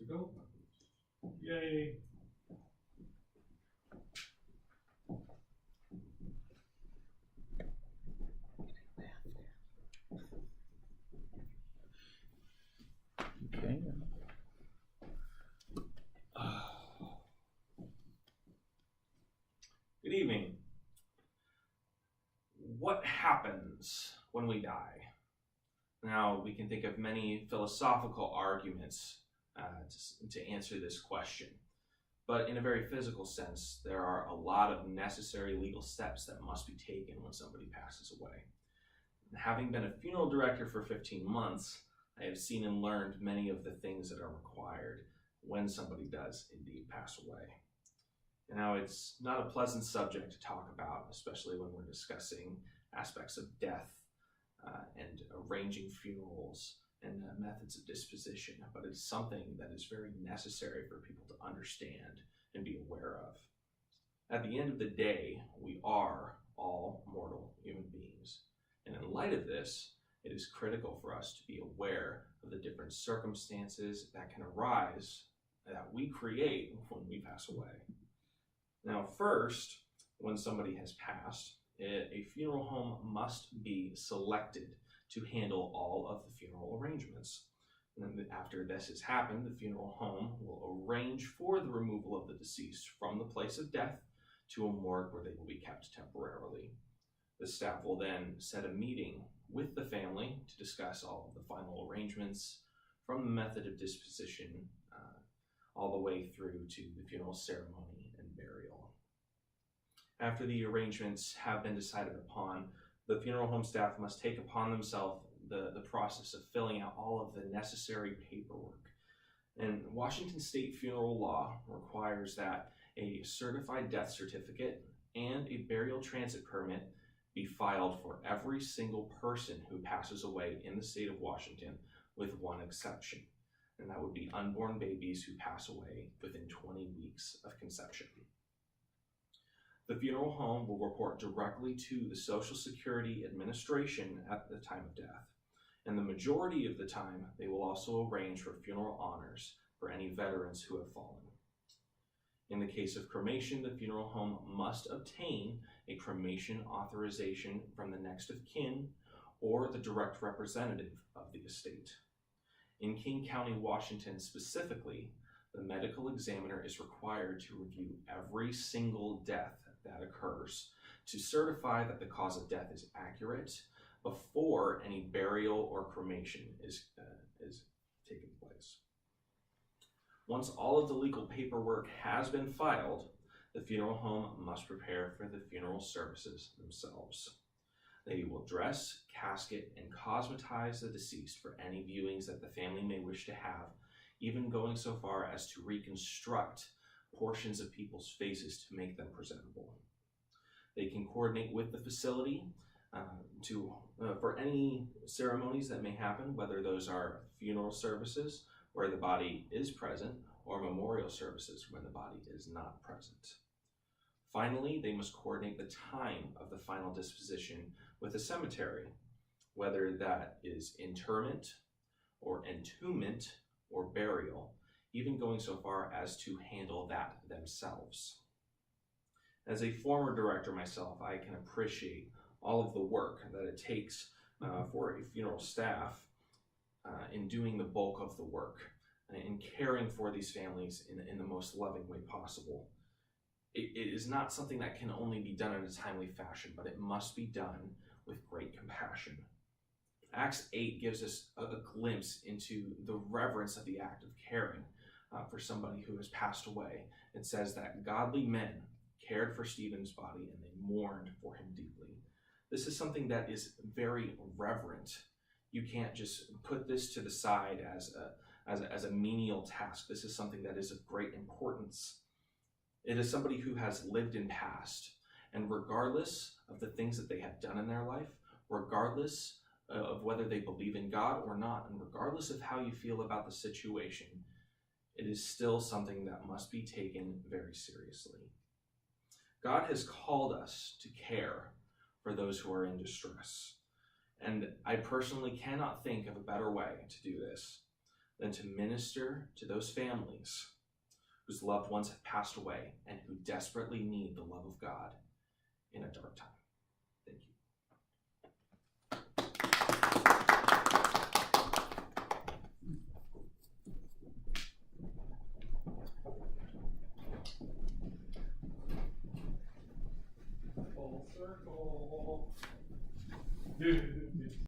to go. Yay. Okay. Good evening. What happens when we die? Now, we can think of many philosophical arguments to answer this question. But in a very physical sense, there are a lot of necessary legal steps that must be taken when somebody passes away. Having been a funeral director for 15 months, I have seen and learned many of the things that are required when somebody does indeed pass away. And now, it's not a pleasant subject to talk about, especially when we're discussing aspects of death and arranging funerals and methods of disposition, but it's something that is very necessary for people to understand and be aware of. At the end of the day, we are all mortal human beings. And in light of this, it is critical for us to be aware of the different circumstances that can arise that we create when we pass away. Now, first, when somebody has passed, a funeral home must be selected to handle all of the funeral arrangements. And then after this has happened, the funeral home will arrange for the removal of the deceased from the place of death to a morgue where they will be kept temporarily. The staff will then set a meeting with the family to discuss all of the final arrangements, from the method of disposition all the way through to the funeral ceremony and burial. After the arrangements have been decided upon, the funeral home staff must take upon themselves the process of filling out all of the necessary paperwork. And Washington state funeral law requires that a certified death certificate and a burial transit permit be filed for every single person who passes away in the state of Washington, with one exception, and that would be unborn babies who pass away within 20 weeks of conception. The funeral home will report directly to the Social Security Administration at the time of death, and the majority of the time they will also arrange for funeral honors for any veterans who have fallen. In the case of cremation, the funeral home must obtain a cremation authorization from the next of kin or the direct representative of the estate. In King County, Washington specifically, the medical examiner is required to review every single death that occurs to certify that the cause of death is accurate before any burial or cremation is taking place. Once all of the legal paperwork has been filed, the funeral home must prepare for the funeral services themselves. They will dress, casket, and cosmetize the deceased for any viewings that the family may wish to have, even going so far as to reconstruct portions of people's faces to make them presentable. They can coordinate with the facility for any ceremonies that may happen, whether those are funeral services where the body is present or memorial services when the body is not present. Finally, they must coordinate the time of the final disposition with the cemetery, whether that is interment or entombment or burial, even going so far as to handle that themselves. As a former director myself, I can appreciate all of the work that it takes for a funeral staff in doing the bulk of the work and caring for these families in the most loving way possible. It is not something that can only be done in a timely fashion, but it must be done with great compassion. Acts 8 gives us a glimpse into the reverence of the act of caring for somebody who has passed away. It says that godly men cared for Stephen's body and they mourned for him deeply. This is something that is very reverent. You can't just put this to the side as a menial task. This is something that is of great importance. It is somebody who has lived in past, and regardless of the things that they have done in their life, regardless of whether they believe in God or not, and regardless of how you feel about the situation, it is still something that must be taken very seriously. God has called us to care for those who are in distress, and I personally cannot think of a better way to do this than to minister to those families whose loved ones have passed away and who desperately need the love of God in a dark time. Thank you. Full circle.